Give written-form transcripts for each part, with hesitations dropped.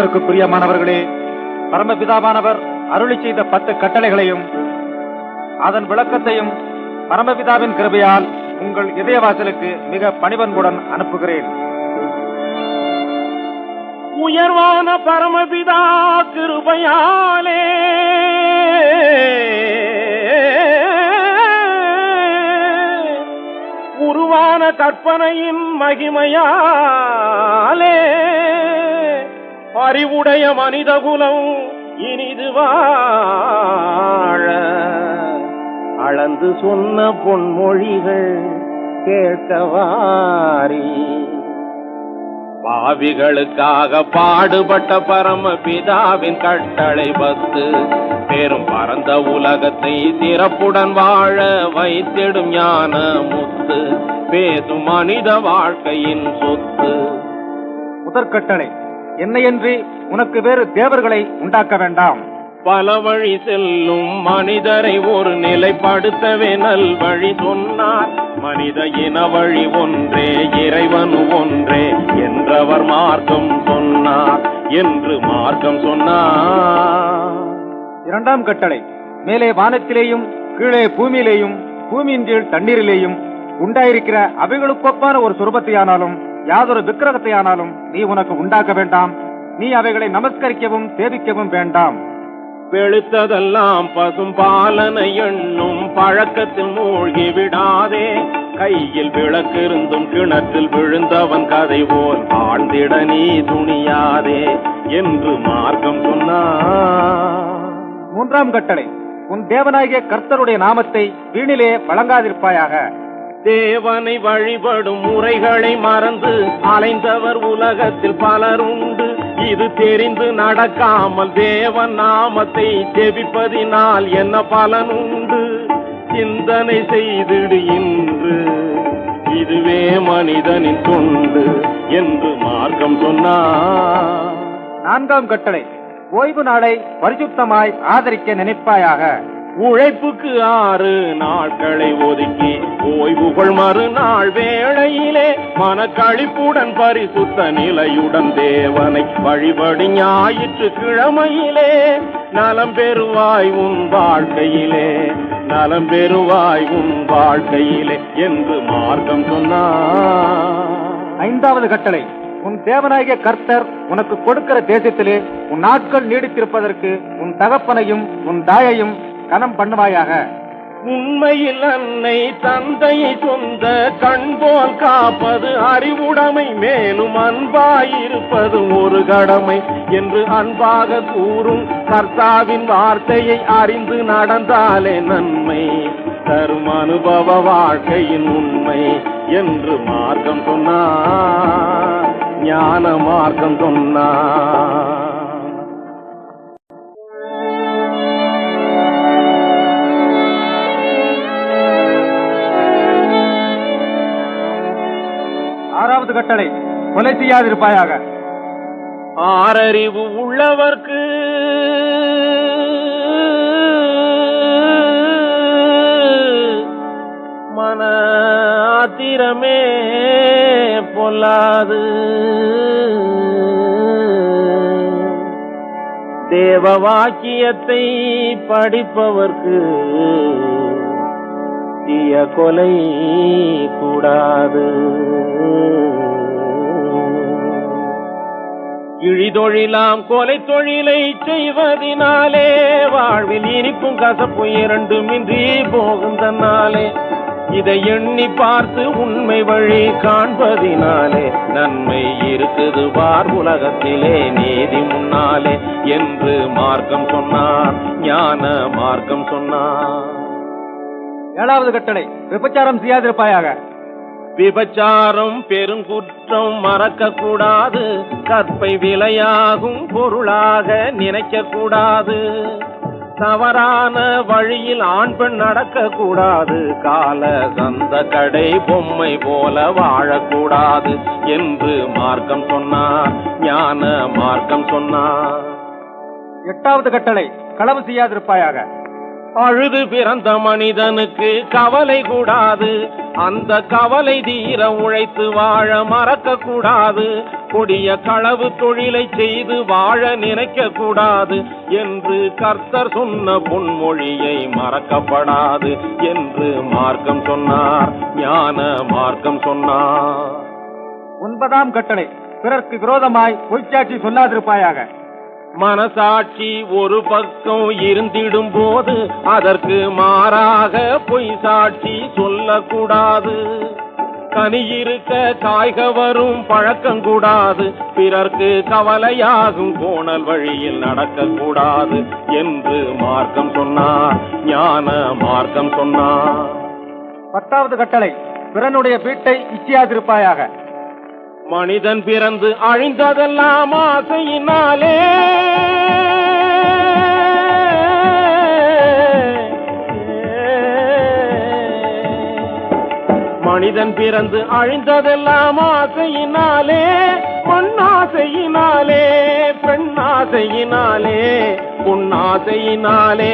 கர்த்தருக்கு பிரியமானவர்களே, பரமபிதாவானவர் அருளி செய்த 10 கட்டளைகளையும் அதன் விளக்கத்தையும் பரமபிதாவின் கிருபையால் உங்கள் இதயவாசலுக்கு மிக பணிவன்புடன் அனுப்புகிறேன். உயர்வான பரமபிதா கிருபையாலே உருவான கற்பனையின் மகிமையாலே அறிவுடைய மனிதகுலம் இனிது வாழ அளந்து சொன்ன பொன்மொழிகள் கேட்கவாரி. பாவிகளுக்காக பாடுபட்ட பரமபிதாவின் கட்டளை 10 பெரும் பரந்த உலகத்தை சிறப்புடன் வாழ வைத்திடும் ஞான முத்து பேசும் மனித வாழ்க்கையின் சொத்து. முதற்கட்டளை, என்னையன்றி உனக்கு வேறு தேவர்களை உண்டாக்க வேண்டாம். பல வழி செல்லும் மனிதரை ஒரு நிலைப்படுத்தவே நல் வழி சொன்னார். மனித இன வழி ஒன்றே, இறைவன் ஒன்றே என்றவர் மார்க்கம் சொன்னார் என்று மார்க்கம் சொன்னார். இரண்டாம் கட்டளை, மேலே வானத்திலேயும் கீழே பூமியிலேயும் பூமியின் கீழ் தண்ணீரிலேயும் உண்டாயிருக்கிற அவைகளுக்கொப்பான ஒரு சுரூபத்தையானாலும் யாதொரு விக்கிரகத்தையானாலும் நீ உனக்கு உண்டாக்க வேண்டாம். நீ அவைகளை நமஸ்கரிக்கவும் சேவிக்கவும் வேண்டாம். வெளுத்ததெல்லாம் பசும் பாலனை எண்ணும் பழக்கத்தில் மூழ்கி விடாதே. கையில் விளக்கிருந்தும் கிணற்றில் விழுந்தவன் கதை போல் ஆழ்ந்திட நீ துணியாதே என்று மார்க்கம் சொன்னார். மூன்றாம் கட்டளை, உன் தேவனாகிய கர்த்தருடைய நாமத்தை வீணிலே வழங்காதிருப்பாயாக. தேவனை வழிபடும் முறைகளை மறந்து அலைந்தவர் உலகத்தில் பலருண்டு. இது தெரிந்து நடக்காமல் தேவன் நாமத்தை ஜெபிப்பதினால் என்ன பலனுண்டு? சிந்தனை செய்திடு இன்று, இதுவே மனிதனின் தொண்டு என்று மார்க்கம் சொன்னார். நான்காம் கட்டளை, ஓய்வு நாளை பரிசுத்தமாய் ஆதரிக்க நினைப்பாயாக. உழைப்புக்கு 6 நாட்களை ஒதுக்கி ஓய்வுகள் மறுநாள் வேளையிலே மனக்களிப்புடன் பரிசுத்த நிலையுடன் தேவனை வழிபடி ஞாயிற்று கிழமையிலே நலம் பெறுவாய் உன் வாழ்க்கையிலே, நலம் பெறுவாய் உன் வாழ்க்கையிலே என்று மார்க்கம் சொன்னார். ஐந்தாவது கட்டளை, உன் தேவனாகிய கர்த்தர் உனக்கு கொடுக்கிற தேசத்திலே உன் நாட்கள் நீடித்திருப்பதற்கு உன் தகப்பனையும் உன் தாயையும் கனம் பண்ணுவாயாக. உண்மையில் அன்னை தந்தையை சொந்த கண்போல் காப்பது அறிவுடைமை, மேலும் அன்பாயிருப்பது ஒரு கடமை என்று அன்பாக கூறும் கர்த்தாவின் வார்த்தையை அறிந்து நடந்தாலே நன்மை தரும் அனுபவ வாழ்க்கையின் உண்மை என்று மார்க்கம் சொன்னார். ஞான மார்க்கம் சொன்னார். ஆறாவது கட்டளை, கொலை செய்யாதிருப்பாயாக. ஆறறிவு உள்ளவர்க்கு மன ஆத்திரமே பொல்லாது. தேவ வாக்கியத்தை படிப்பவர்க்கு தீய கொலை கூடாது. இழிதொழிலாம் கொலை தொழிலை செய்வதினாலே வாழ்வில் இனிப்பும் கசப்பும் இரண்டுமின்றி போகும் தன்னாலே. இதை எண்ணி பார்த்து உண்மை வழி காண்பதினாலே நன்மை இருக்குது பார் உலகத்திலே நீதி முன்னாலே என்று மார்க்கம் சொன்னார். ஞான மார்க்கம் சொன்னார். ஏழாவது கட்டளை, விபச்சாரம் செய்யாதிருப்பாயாக. விபச்சாரம் பெருங்குற்றம் மறக்க கூடாது. கற்பை விலையாகும் பொருளாக நினைக்க கூடாது. தவறான வழியில் ஆண் பெண் நடக்க கூடாது. கால சந்த கடை பொம்மை போல வாழக்கூடாது என்று மார்க்கம் சொன்னார். ஞான மார்க்கம் சொன்னார். எட்டாவது கட்டளை, களவு செய்யாதிருப்பாயாக. அழுது பிறந்த மனிதனுக்கு கவலை கூடாது, அந்த கவலை தீர உழைத்து வாழ மறக்க கூடாது, கொடிய களவு தொழிலை செய்து வாழ நினைக்க கூடாது என்று கர்த்தர் சொன்ன பொன்மொழியை மறக்கப்படாது என்று மார்க்கம் சொன்னார், ஞான மார்க்கம் சொன்னார். 9ஆம் கட்டளை, பிறர்க்கு விரோதமாய் பொய்ச்சாட்சி சொல்லாதிருப்பாயாக. மனசாட்சி ஒரு பக்கம் இருந்திடும் போது அதற்கு மாறாக பொய் சாட்சி சொல்லக்கூடாது. கனி இருக்க காய்க வரும் பழக்கம் கூடாது, பிறர்க்கு கவலையாகும் கோணல் வழியில் நடக்கக்கூடாது என்று மார்க்கம் சொன்னார், ஞான மார்க்கம் சொன்னார். 10வது கட்டளை, பிறனுடைய வீட்டை இச்சியாதிருப்பாயாக. மனிதன் பிறந்து அழிந்ததெல்லாம் ஆசையினாலே, மனிதன் பிறந்து அழிந்ததெல்லாம் ஆசையினாலே, மண்ணாசையினாலே, பெண்ணாசையினாலே, பொன்னாசையினாலே.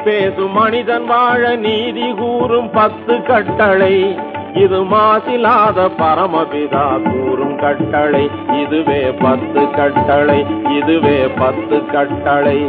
பேசும் மனிதன் வாழ நீதி கூறும் 10 கட்டளை, இது மாசிலாத பரமபிதா கூறும் கட்டளை. இதுவே 10 கட்டளை, இதுவே 10 கட்டளை.